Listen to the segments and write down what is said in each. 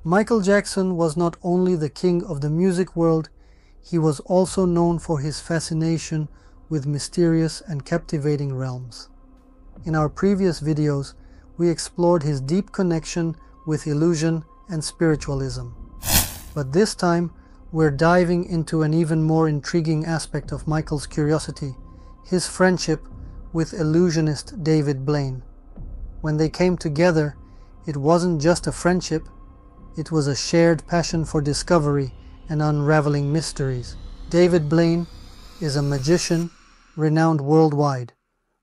Michael Jackson was not only the king of the music world, he was also known for his fascination with mysterious and captivating realms. In our previous videos, we explored his deep connection with illusion and spiritualism. But this time, we're diving into an even more intriguing aspect of Michael's curiosity, his friendship with illusionist David Blaine. When they came together, it wasn't just a friendship, it was a shared passion for discovery and unraveling mysteries. David Blaine is a magician renowned worldwide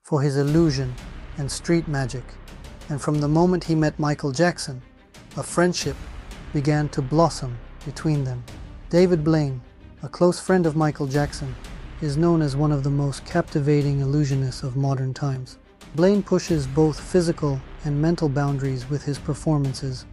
for his illusion and street magic, and from the moment he met Michael Jackson, a friendship began to blossom between them. David Blaine, a close friend of Michael Jackson, is known as one of the most captivating illusionists of modern times. Blaine pushes both physical and mental boundaries with his performances,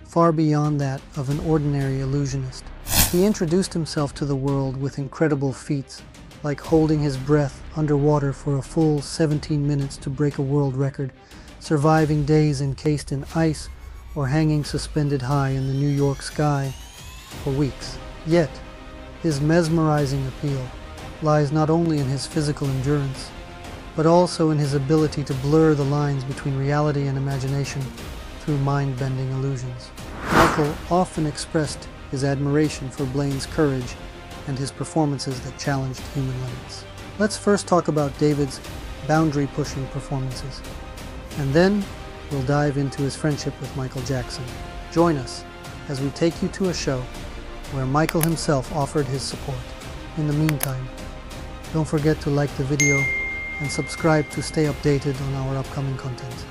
far beyond that of an ordinary illusionist. He introduced himself to the world with incredible feats, like holding his breath underwater for a full 17 minutes to break a world record, surviving days encased in ice, or hanging suspended high in the New York sky for weeks. Yet, his mesmerizing appeal lies not only in his physical endurance, but also in his ability to blur the lines between reality and imagination through mind-bending illusions. Michael often expressed his admiration for Blaine's courage and his performances that challenged human limits. Let's first talk about David's boundary-pushing performances, and then we'll dive into his friendship with Michael Jackson. Join us as we take you to a show where Michael himself offered his support. In the meantime, don't forget to like the video and subscribe to stay updated on our upcoming content.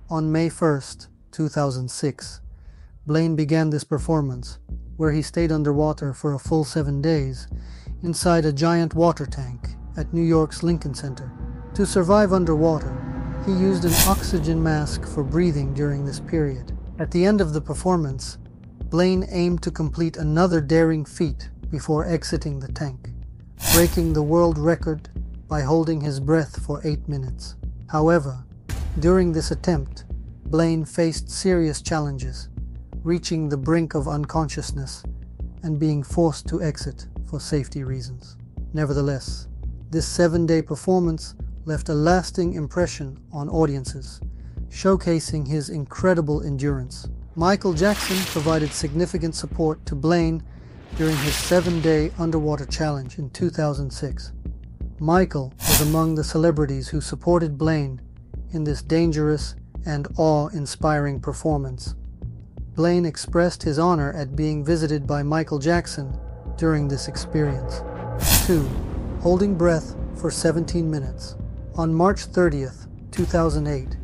On May 1st, 2006, Blaine began this performance, where he stayed underwater for a full 7 days, inside a giant water tank at New York's Lincoln Center. To survive underwater, he used an oxygen mask for breathing during this period. At the end of the performance, Blaine aimed to complete another daring feat before exiting the tank, breaking the world record by holding his breath for 8 minutes. However, during this attempt, Blaine faced serious challenges, reaching the brink of unconsciousness and being forced to exit for safety reasons. Nevertheless, this 7-day performance left a lasting impression on audiences, showcasing his incredible endurance. Michael Jackson provided significant support to Blaine during his 7-day underwater challenge in 2006. Michael was among the celebrities who supported Blaine in this dangerous and awe-inspiring performance. Blaine expressed his honor at being visited by Michael Jackson during this experience. 2. Holding breath for 17 minutes. On March 30th, 2008,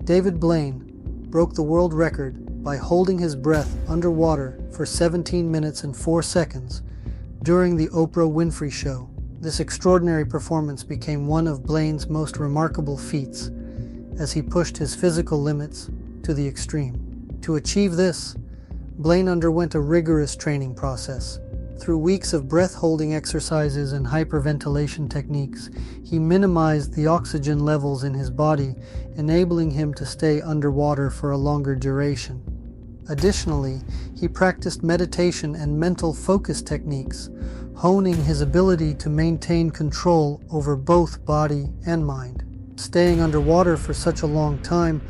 David Blaine broke the world record by holding his breath underwater for 17 minutes and 4 seconds during the Oprah Winfrey Show. This extraordinary performance became one of Blaine's most remarkable feats, as he pushed his physical limits to the extreme. To achieve this, Blaine underwent a rigorous training process. Through weeks of breath-holding exercises and hyperventilation techniques, he minimized the oxygen levels in his body, enabling him to stay underwater for a longer duration. Additionally, he practiced meditation and mental focus techniques, honing his ability to maintain control over both body and mind. Staying underwater for such a long time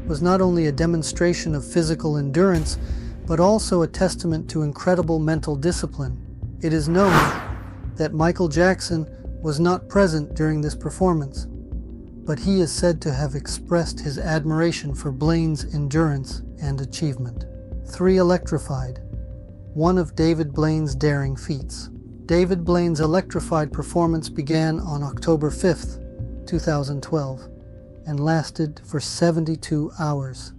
was not only a demonstration of physical endurance, but also a testament to incredible mental discipline. It is known that Michael Jackson was not present during this performance, but he is said to have expressed his admiration for Blaine's endurance and achievement. 3. Electrified, one of David Blaine's daring feats. David Blaine's Electrified performance began on October 5th, 2012, and lasted for 72 hours.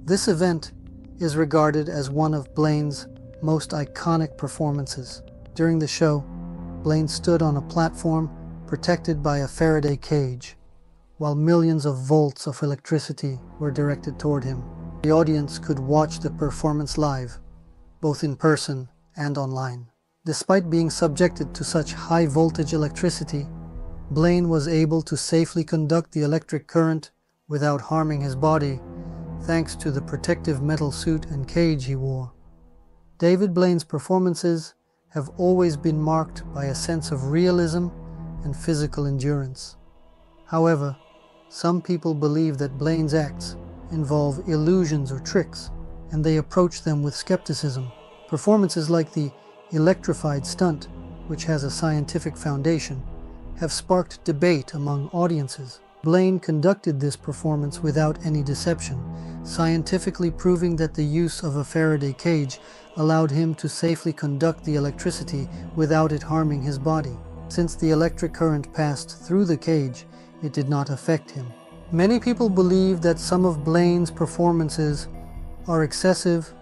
This event is regarded as one of Blaine's most iconic performances. During the show, Blaine stood on a platform protected by a Faraday cage, while millions of volts of electricity were directed toward him. The audience could watch the performance live, both in person and online. Despite being subjected to such high-voltage electricity, Blaine was able to safely conduct the electric current without harming his body, thanks to the protective metal suit and cage he wore. David Blaine's performances have always been marked by a sense of realism and physical endurance. However, some people believe that Blaine's acts involve illusions or tricks, and they approach them with skepticism. Performances like the Electrified stunt, which has a scientific foundation, have sparked debate among audiences. Blaine conducted this performance without any deception, scientifically proving that the use of a Faraday cage allowed him to safely conduct the electricity without it harming his body. Since the electric current passed through the cage, it did not affect him. Many people believe that some of Blaine's performances are excessive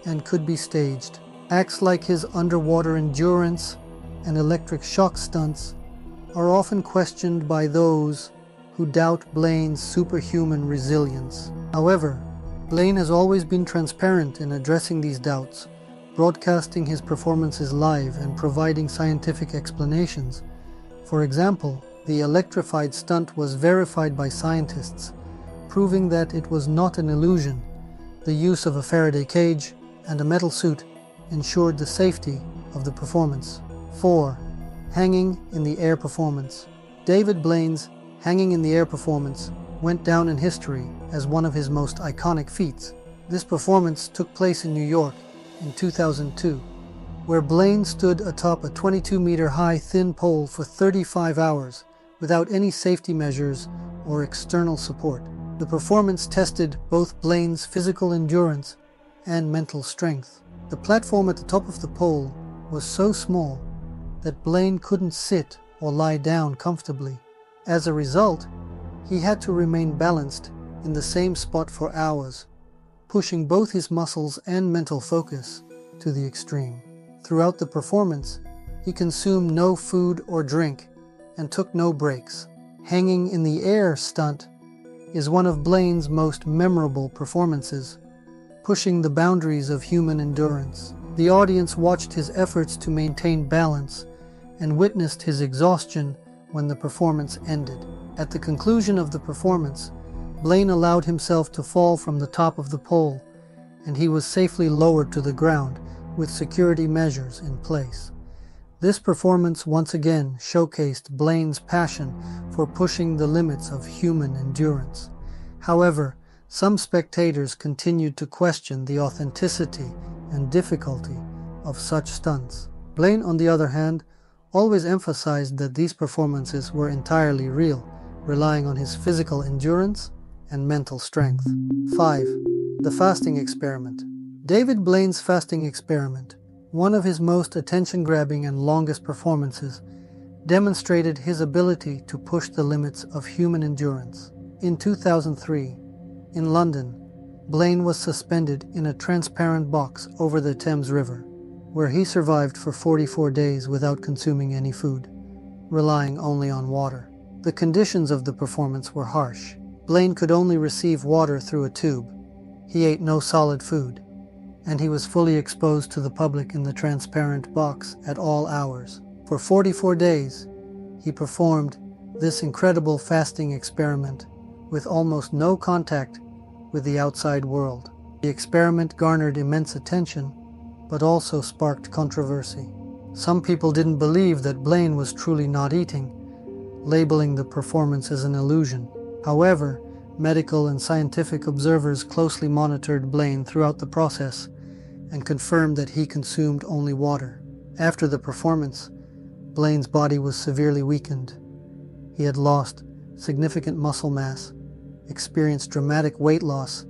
and could be staged. Acts like his underwater endurance and electric shock stunts are often questioned by those who doubt Blaine's superhuman resilience. However, Blaine has always been transparent in addressing these doubts, broadcasting his performances live and providing scientific explanations. For example, the Electrified stunt was verified by scientists, proving that it was not an illusion. The use of a Faraday cage and a metal suit ensured the safety of the performance. 4. Hanging in the air performance. David Blaine's hanging in the air performance went down in history as one of his most iconic feats. This performance took place in New York in 2002, where Blaine stood atop a 22-meter-high thin pole for 35 hours without any safety measures or external support. The performance tested both Blaine's physical endurance and mental strength. The platform at the top of the pole was so small that Blaine couldn't sit or lie down comfortably. As a result, he had to remain balanced in the same spot for hours, pushing both his muscles and mental focus to the extreme. Throughout the performance, he consumed no food or drink and took no breaks. Hanging in the air stunt is one of Blaine's most memorable performances, pushing the boundaries of human endurance. The audience watched his efforts to maintain balance and witnessed his exhaustion when the performance ended. At the conclusion of the performance, Blaine allowed himself to fall from the top of the pole, and he was safely lowered to the ground with security measures in place. This performance once again showcased Blaine's passion for pushing the limits of human endurance. However, some spectators continued to question the authenticity and difficulty of such stunts. Blaine, on the other hand, always emphasized that these performances were entirely real, relying on his physical endurance and mental strength. 5. The fasting experiment. David Blaine's fasting experiment, one of his most attention-grabbing and longest performances, demonstrated his ability to push the limits of human endurance. In 2003, in London, Blaine was suspended in a transparent box over the Thames River, where he survived for 44 days without consuming any food, relying only on water. The conditions of the performance were harsh. Blaine could only receive water through a tube. He ate no solid food, and he was fully exposed to the public in the transparent box at all hours. For 44 days, he performed this incredible fasting experiment with almost no contact with the outside world. The experiment garnered immense attention, but also sparked controversy. Some people didn't believe that Blaine was truly not eating, labeling the performance as an illusion. However, medical and scientific observers closely monitored Blaine throughout the process and confirmed that he consumed only water. After the performance, Blaine's body was severely weakened. He had lost significant muscle mass, experienced dramatic weight loss,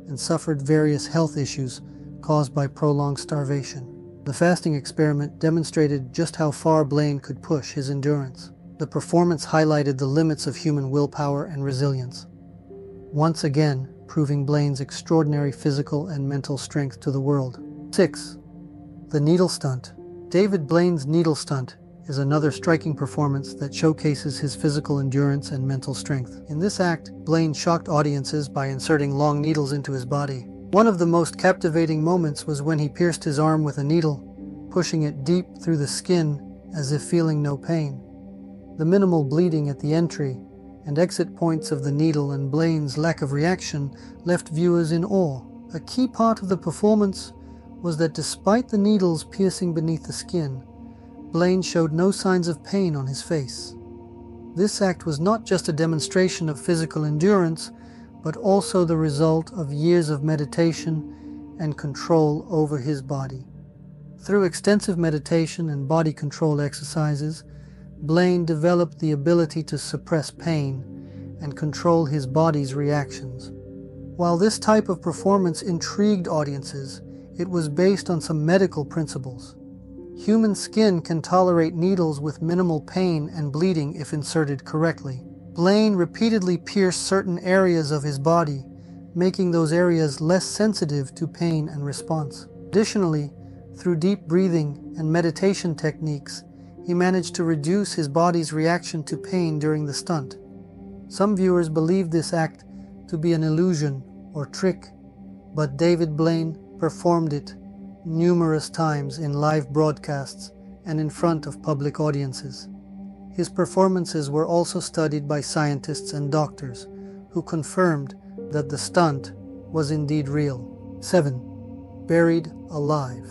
and suffered various health issues caused by prolonged starvation. The fasting experiment demonstrated just how far Blaine could push his endurance. The performance highlighted the limits of human willpower and resilience, once again proving Blaine's extraordinary physical and mental strength to the world. 6. The Needle Stunt. David Blaine's Needle Stunt is another striking performance that showcases his physical endurance and mental strength. In this act, Blaine shocked audiences by inserting long needles into his body. One of the most captivating moments was when he pierced his arm with a needle, pushing it deep through the skin as if feeling no pain. The minimal bleeding at the entry and exit points of the needle and Blaine's lack of reaction left viewers in awe. A key part of the performance was that despite the needles piercing beneath the skin, Blaine showed no signs of pain on his face. This act was not just a demonstration of physical endurance, but also the result of years of meditation and control over his body. Through extensive meditation and body control exercises, Blaine developed the ability to suppress pain and control his body's reactions. While this type of performance intrigued audiences, it was based on some medical principles. Human skin can tolerate needles with minimal pain and bleeding if inserted correctly. Blaine repeatedly pierced certain areas of his body, making those areas less sensitive to pain and response. Additionally, through deep breathing and meditation techniques, he managed to reduce his body's reaction to pain during the stunt. Some viewers believed this act to be an illusion or trick, but David Blaine performed it numerous times in live broadcasts and in front of public audiences. His performances were also studied by scientists and doctors, who confirmed that the stunt was indeed real. 7. Buried alive.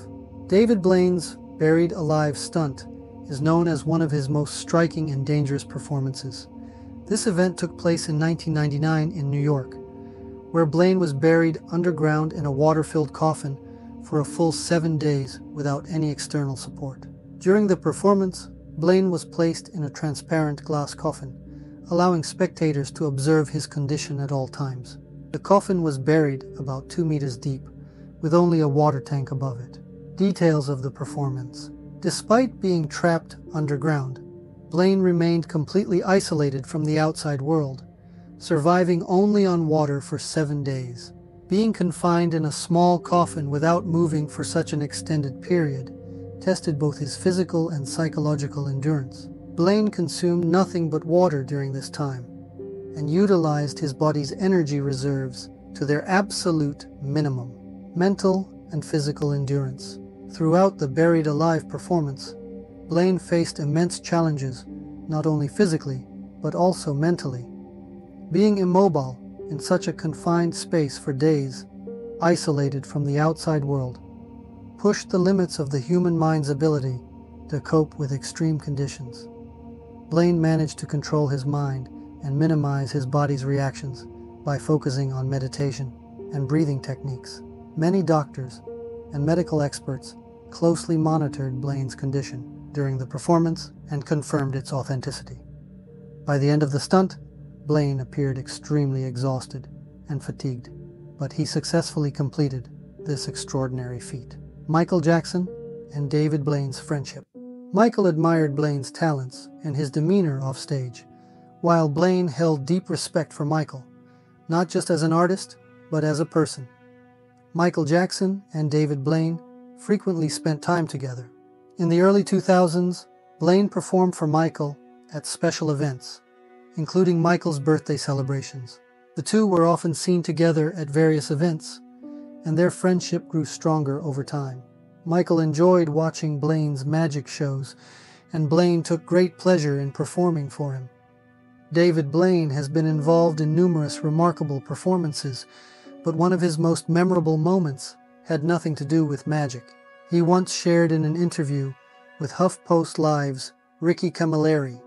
David Blaine's buried alive stunt is known as one of his most striking and dangerous performances. This event took place in 1999 in New York, where Blaine was buried underground in a water-filled coffin for a full 7 days without any external support. During the performance, Blaine was placed in a transparent glass coffin, allowing spectators to observe his condition at all times. The coffin was buried about 2 meters deep, with only a water tank above it. Details of the performance. Despite being trapped underground, Blaine remained completely isolated from the outside world, surviving only on water for 7 days. Being confined in a small coffin without moving for such an extended period tested both his physical and psychological endurance. Blaine consumed nothing but water during this time and utilized his body's energy reserves to their absolute minimum. Mental and physical endurance. Throughout the buried alive performance, Blaine faced immense challenges, not only physically, but also mentally. Being immobile in such a confined space for days, isolated from the outside world, pushed the limits of the human mind's ability to cope with extreme conditions. Blaine managed to control his mind and minimize his body's reactions by focusing on meditation and breathing techniques. Many doctors and medical experts closely monitored Blaine's condition during the performance and confirmed its authenticity. By the end of the stunt, Blaine appeared extremely exhausted and fatigued, but he successfully completed this extraordinary feat. Michael Jackson and David Blaine's friendship. Michael admired Blaine's talents and his demeanor off stage, while Blaine held deep respect for Michael, not just as an artist, but as a person. Michael Jackson and David Blaine frequently spent time together. In the early 2000s, Blaine performed for Michael at special events, including Michael's birthday celebrations. The two were often seen together at various events, and their friendship grew stronger over time. Michael enjoyed watching Blaine's magic shows, and Blaine took great pleasure in performing for him. David Blaine has been involved in numerous remarkable performances, but one of his most memorable moments had nothing to do with magic. He once shared in an interview with HuffPost Live's Ricky Camilleri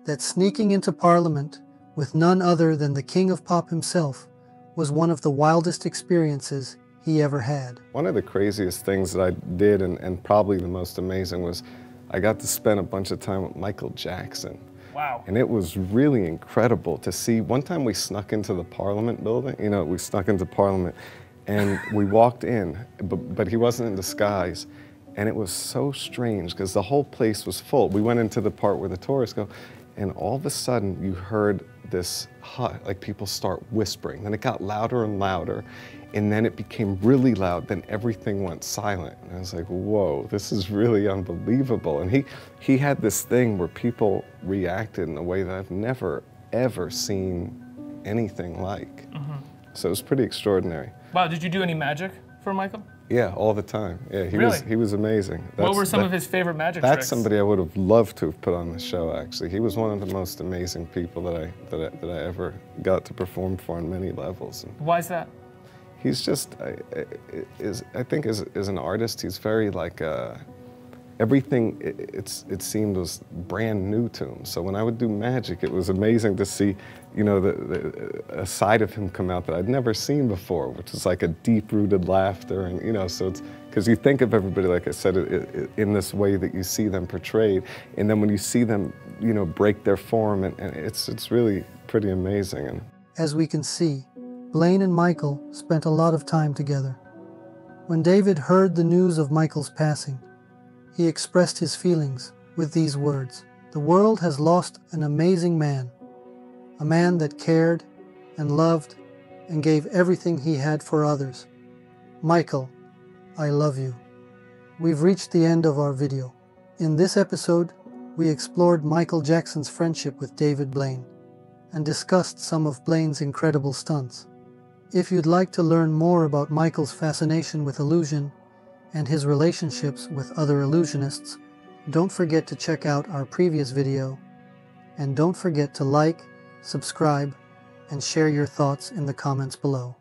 that sneaking into Parliament with none other than the King of Pop himself was one of the wildest experiences he ever had. One of the craziest things that I did, and probably the most amazing, was I got to spend a bunch of time with Michael Jackson. Wow. And it was really incredible to see. One time we snuck into the Parliament building, we snuck into Parliament, and we walked in, but he wasn't in disguise. And it was so strange because the whole place was full. We went into the part where the tourists go, and all of a sudden you heard this like people start whispering. Then it got louder and louder, and then it became really loud. Then everything went silent. And I was like, whoa, this is really unbelievable. And he had this thing where people reacted in a way that I've never, ever seen anything like. So it was pretty extraordinary. Wow, did you do any magic for Michael? Yeah, all the time. Yeah, he was amazing. What were some of his favorite magic tricks? That's somebody I would have loved to have put on the show, actually. He was one of the most amazing people that I ever got to perform for on many levels. And why is that? he's just, I think as an artist, he's very like, everything it seemed was brand new to him. So when I would do magic, it was amazing to see, you know, a side of him come out that I'd never seen before, which is like a deep-rooted laughter, and you know, so it's because you think of everybody, like I said, in this way that you see them portrayed, and then when you see them, you know, break their form, and it's really pretty amazing. And as we can see, Blaine and Michael spent a lot of time together. When David heard the news of Michael's passing, he expressed his feelings with these words: "The world has lost an amazing man, a man that cared and loved and gave everything he had for others. Michael, I love you." We've reached the end of our video. In this episode, we explored Michael Jackson's friendship with David Blaine and discussed some of Blaine's incredible stunts. If you'd like to learn more about Michael's fascination with illusion and his relationships with other illusionists, don't forget to check out our previous video, and don't forget to like, subscribe, and share your thoughts in the comments below.